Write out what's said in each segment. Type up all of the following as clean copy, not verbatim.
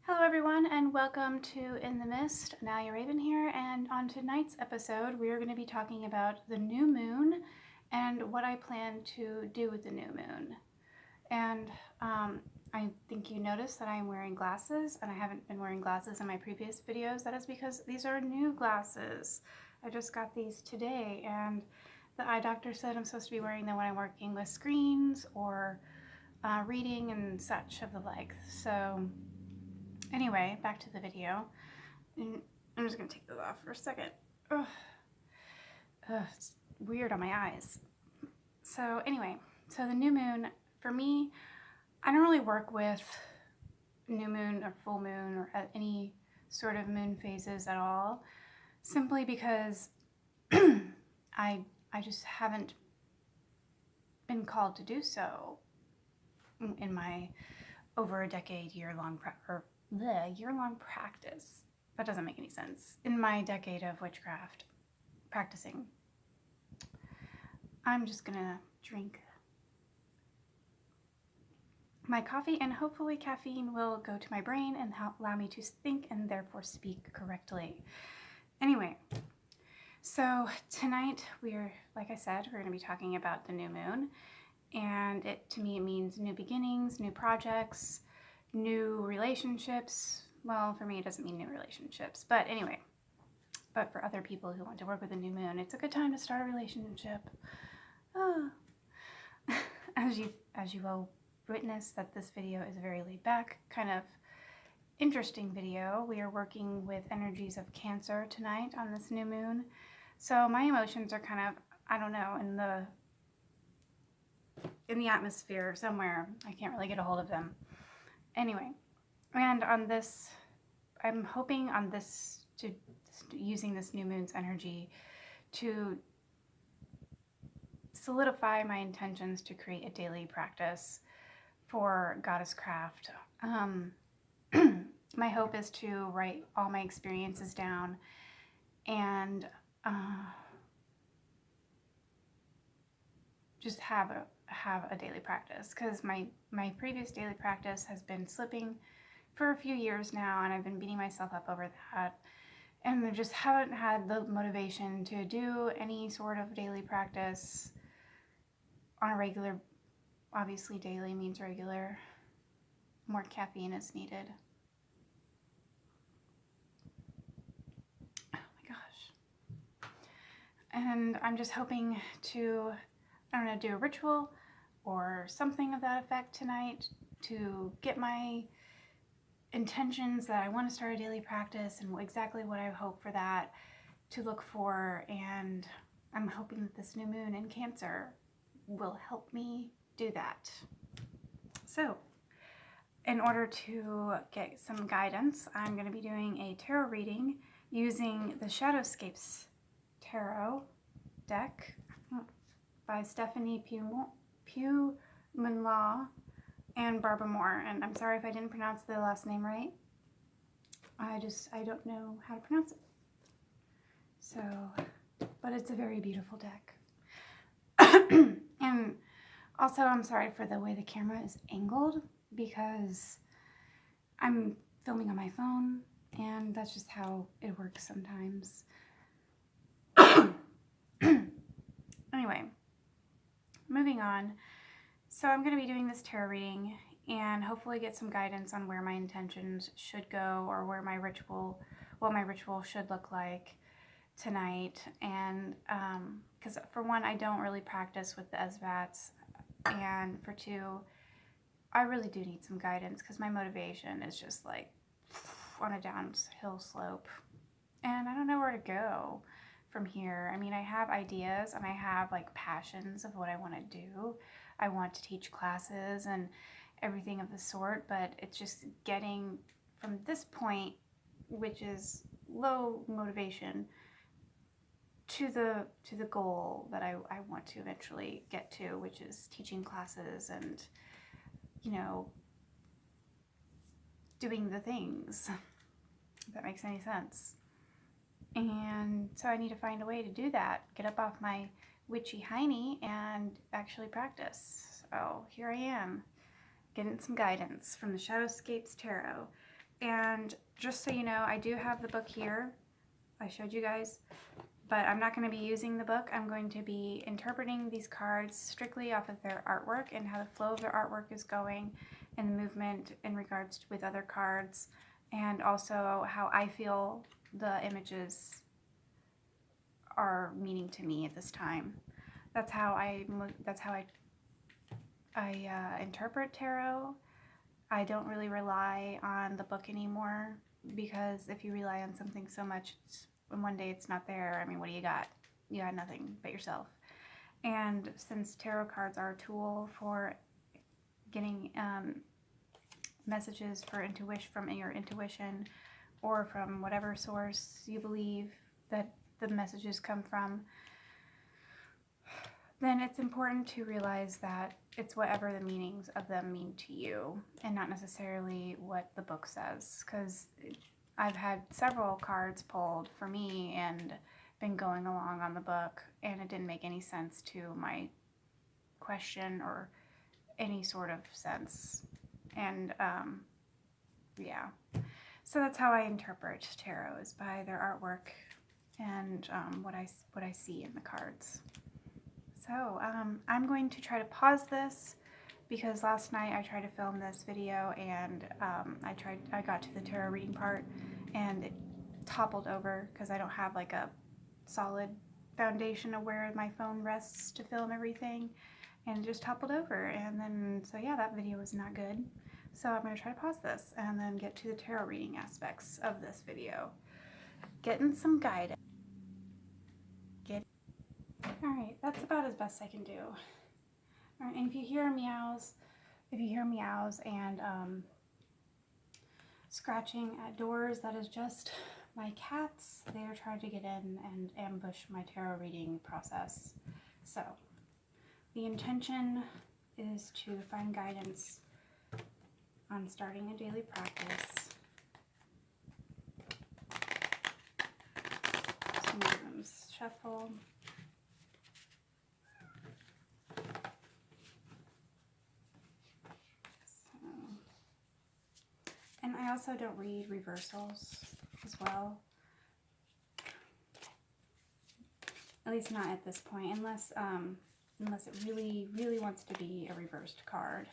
Hello everyone and welcome to In the Mist. Analia Raven here, and on tonight's episode we are going to be talking about the new moon and what I plan to do with the new moon. And I think you noticed that I'm wearing glasses, and I haven't been wearing glasses in my previous videos. That is because these are new glasses. I just got these today, and the eye doctor said I'm supposed to be wearing them when I'm working with screens or reading and such of the like. So anyway, back to the video. And I'm just gonna take those off for a second. Ugh. It's weird on my eyes. So anyway, so the new moon, for me, I don't really work with new moon or full moon or any sort of moon phases at all, simply because I just haven't been called to do so in my over a decade year-long practice. That doesn't make any sense. In my decade of witchcraft practicing. I'm just gonna drink my coffee, and hopefully caffeine will go to my brain and allow me to think and therefore speak correctly. Anyway, so tonight like I said, we're gonna be talking about the new moon, and to me it means new beginnings, new projects, new relationships. Well, for me it doesn't mean new relationships, but anyway. But for other people who want to work with a new moon, it's a good time to start a relationship. Oh. As you will witness, that this video is a very laid back, kind of interesting video. We are working with energies of Cancer tonight on this new moon. So my emotions are kind of, I don't know, in the atmosphere somewhere. I can't really get a hold of them. Anyway, and on this, I'm hoping on this, using this new moon's energy to solidify my intentions to create a daily practice for Goddess Craft. My hope is to write all my experiences down and just have a daily practice, because my previous daily practice has been slipping for a few years now, and I've been beating myself up over that, and I just haven't had the motivation to do any sort of daily practice on a regular. Obviously daily means regular. More caffeine is needed. Oh my gosh. And I'm just hoping to, I don't know, do a ritual or something of that effect tonight to get my intentions that I want to start a daily practice and exactly what I hope for that to look for. And I'm hoping that this new moon in Cancer will help me do that. So in order to get some guidance, I'm going to be doing a tarot reading using the Shadowscapes Tarot deck by Stephanie Pugh-Munlaw and Barbara Moore. And I'm sorry if I didn't pronounce the last name right. I don't know how to pronounce it. So, but it's a very beautiful deck. And also, I'm sorry for the way the camera is angled, because I'm filming on my phone, and that's just how it works sometimes. Anyway, moving on. So I'm going to be doing this tarot reading and hopefully get some guidance on where my intentions should go, or where what my ritual should look like tonight. And because for one, I don't really practice with the SVATs, and for two, I really do need some guidance, because my motivation is just like on a downhill slope, and I don't know where to go from here. I mean, I have ideas and I have like passions of what I want to do. I want to teach classes and everything of the sort, but it's just getting from this point, which is low motivation, to the goal that I want to eventually get to, which is teaching classes and, you know, doing the things, if that makes any sense. And so I need to find a way to do that, get up off my witchy hiney and actually practice. So here I am, getting some guidance from the Shadowscapes Tarot. And just so you know, I do have the book here. I showed you guys, but I'm not going to be using the book. I'm going to be interpreting these cards strictly off of their artwork and how the flow of their artwork is going and the movement in regards to, with other cards, and also how I feel the images are meaning to me at this time. That's how I interpret tarot. I don't really rely on the book anymore, because if you rely on something so much, and one day it's not there, I mean, what do you got? You got nothing but yourself. And since tarot cards are a tool for getting messages for intuition, from your intuition, or from whatever source you believe that the messages come from, then it's important to realize that it's whatever the meanings of them mean to you, and not necessarily what the book says. Because I've had several cards pulled for me and been going along on the book, and it didn't make any sense to my question or any sort of sense. And yeah, so that's how I interpret tarot, is by their artwork and what I see in the cards. So I'm going to try to pause this, because last night I tried to film this video, and I got to the tarot reading part and it toppled over because I don't have like a solid foundation of where my phone rests to film everything, and it just toppled over. And then, so yeah, that video was not good. So I'm going to try to pause this and then get to the tarot reading aspects of this video. Getting some guidance. Alright, that's about as best I can do. Alright, and if you hear meows and scratching at doors, that is just my cats. They are trying to get in and ambush my tarot reading process. So, the intention is to find guidance on starting a daily practice. Some rhythms shuffle. And I also don't read reversals as well. At least not at this point, unless it really, really wants to be a reversed card.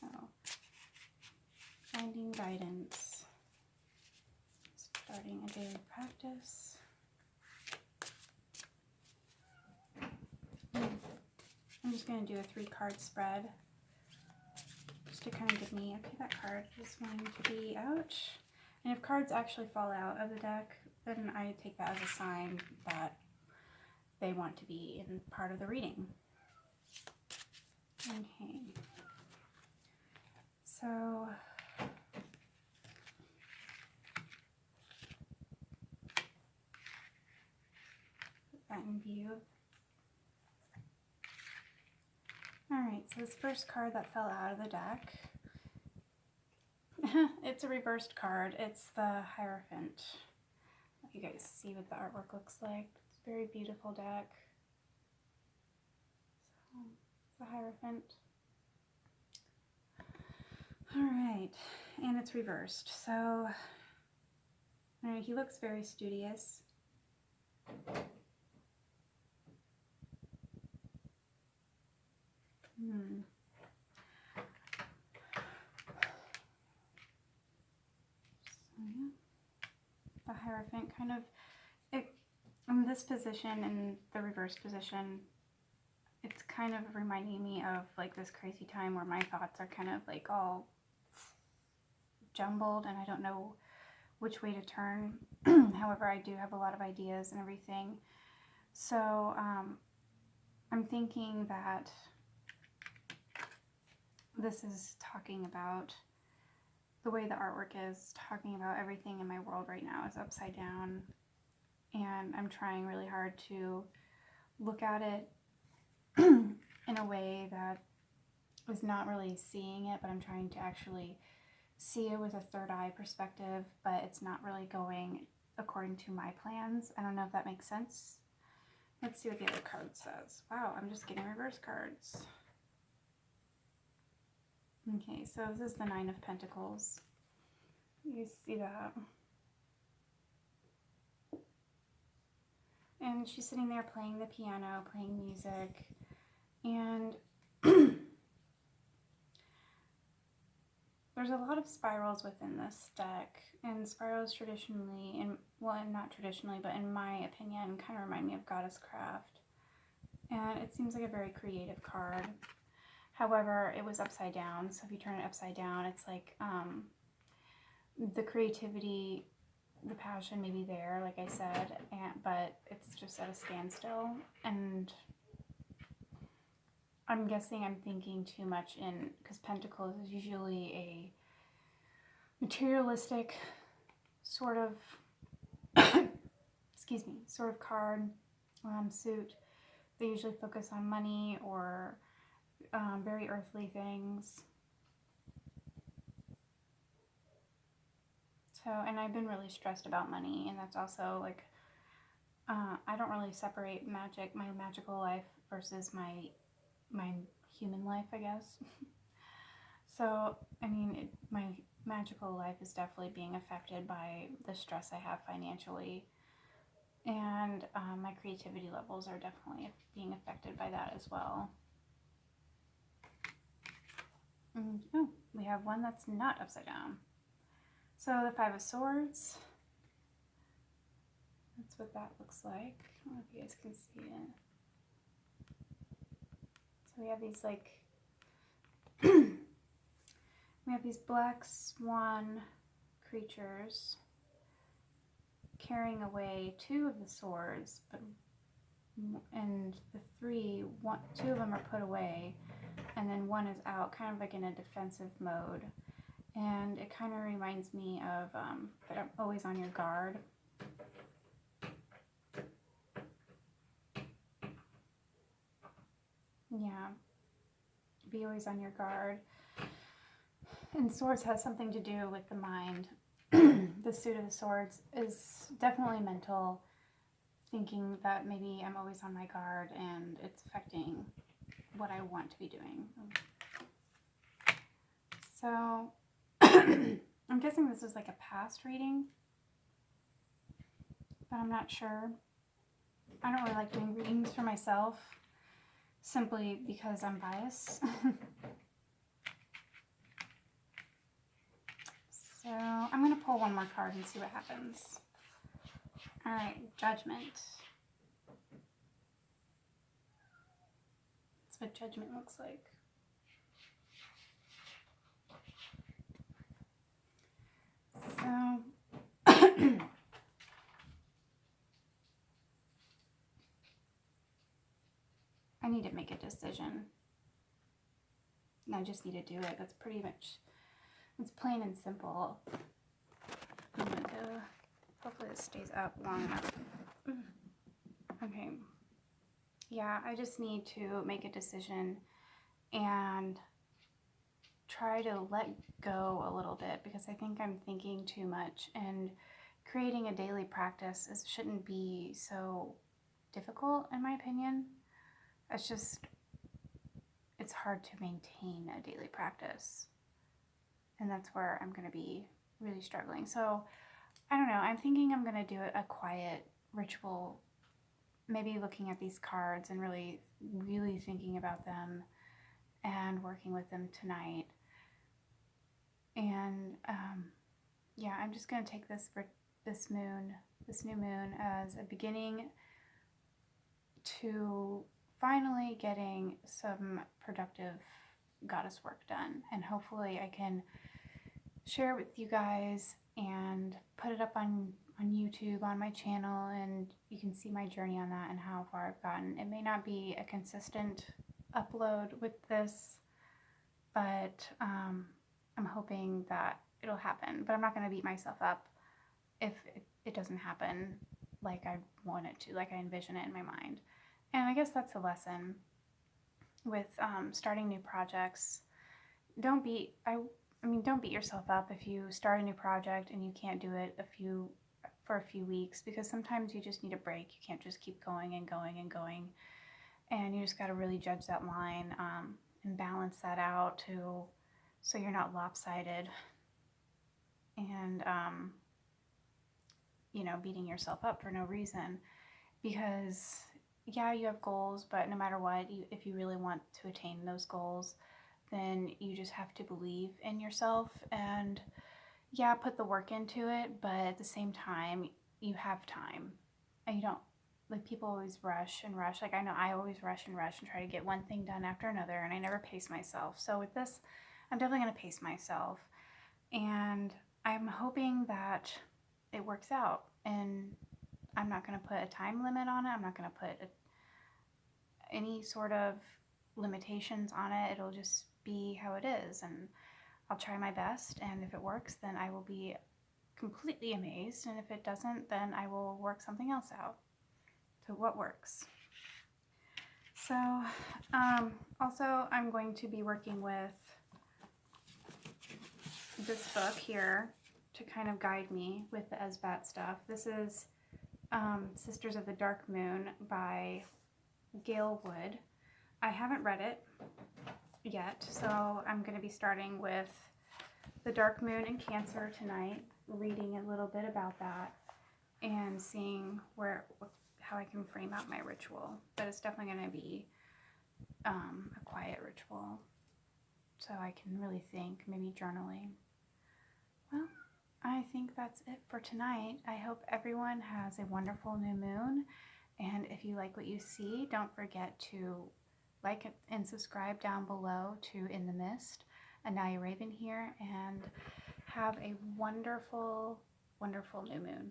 So, finding guidance, starting a daily practice. I'm just going to do a 3-card spread, just to kind of give me, okay, that card is going to be out. And if cards actually fall out of the deck, then I take that as a sign that they want to be in part of the reading. Okay. So, put that in view. Alright, so this first card that fell out of the deck, it's a reversed card. It's the Hierophant. Let you guys see what the artwork looks like. It's a very beautiful deck. So, it's the Hierophant. Alright, and it's reversed. So, alright, he looks very studious. So, yeah. The Hierophant kind of, in this position, in the reverse position, it's kind of reminding me of like this crazy time where my thoughts are kind of like all jumbled and I don't know which way to turn. However, I do have a lot of ideas and everything. So I'm thinking that this is talking about the way the artwork is, talking about everything in my world right now is upside down, and I'm trying really hard to look at it in a way that is not really seeing it, but I'm trying to actually see it with a third eye perspective, but it's not really going according to my plans. I don't know if that makes sense. Let's see what the other card says. Wow, I'm just getting reverse cards. Okay, so this is the Nine of Pentacles. You see that? And she's sitting there playing the piano, playing music, and there's a lot of spirals within this deck, and spirals traditionally, well, not traditionally, but in my opinion, kind of remind me of Goddess Craft. And it seems like a very creative card. However, it was upside down, so if you turn it upside down, it's like the creativity, the passion may be there, like I said, but it's just at a standstill. And I'm guessing I'm thinking too much in, because Pentacles is usually a materialistic sort of, excuse me, sort of card, suit. They usually focus on money or very earthly things. So, and I've been really stressed about money, and that's also like, I don't really separate magic, my magical life versus my human life, I guess. So, I mean, my magical life is definitely being affected by the stress I have financially, and my creativity levels are definitely being affected by that as well. Oh, we have one that's not upside down. So the Five of Swords, that's what that looks like. I don't know if you guys can see it. So we have these like, we have these black swan creatures carrying away two of the swords, and the two of them are put away, and then one is out, kind of like in a defensive mode. And it kind of reminds me of that I'm always on your guard. Yeah, be always on your guard. And swords has something to do with the mind. The suit of the swords is definitely mental, thinking that maybe I'm always on my guard and it's affecting what I want to be doing. So I'm guessing this is like a past reading, but I'm not sure. I don't really like doing readings for myself, simply because I'm biased. So I'm going to pull one more card and see what happens. All right, Judgment. That's what Judgment looks like. So I need to make a decision. And I just need to do it. That's pretty much, it's plain and simple. I'm going to go, hopefully this stays up long enough. Okay. Yeah, I just need to make a decision and try to let go a little bit, because I think I'm thinking too much, and creating a daily practice shouldn't be so difficult, in my opinion. It's hard to maintain a daily practice, and that's where I'm going to be really struggling. So I don't know, I'm thinking I'm going to do a quiet ritual, maybe looking at these cards and really thinking about them and working with them tonight. And yeah, I'm just going to take this new moon as a beginning to finally getting some productive goddess work done. And hopefully I can share it with you guys and put it up on YouTube, on my channel, and you can see my journey on that and how far I've gotten. It may not be a consistent upload with this, but I'm hoping that it'll happen. But I'm not going to beat myself up if it doesn't happen like I want it to, like I envision it in my mind. And I guess that's a lesson with starting new projects. Don't beat yourself up if you start a new project and you can't do it for a few weeks, because sometimes you just need a break. You can't just keep going and going and going, and you just got to really judge that line and balance that out so you're not lopsided and, you know, beating yourself up for no reason. Because, yeah, you have goals, but no matter what, if you really want to attain those goals, then you just have to believe in yourself and, yeah, put the work into it, but at the same time, you have time. And you don't, like, people always rush and rush. Like, I know I always rush and rush and try to get one thing done after another, and I never pace myself. So with this, I'm definitely going to pace myself. And I'm hoping that it works out. And I'm not going to put a time limit on it. I'm not going to put any sort of limitations on it. It'll just be how it is. And I'll try my best. And if it works, then I will be completely amazed. And if it doesn't, then I will work something else out. So what works? So also I'm going to be working with this book here to kind of guide me with the Esbat stuff. This is Sisters of the Dark Moon by Gail Wood. I haven't read it yet, so I'm going to be starting with the Dark Moon in Cancer tonight, reading a little bit about that and seeing how I can frame out my ritual. But it's definitely going to be a quiet ritual, so I can really think, maybe journaling. Well, I think that's it for tonight. I hope everyone has a wonderful new moon. And if you like what you see, don't forget to like and subscribe down below to In the Mist. Analia Raven here, and have a wonderful, wonderful new moon.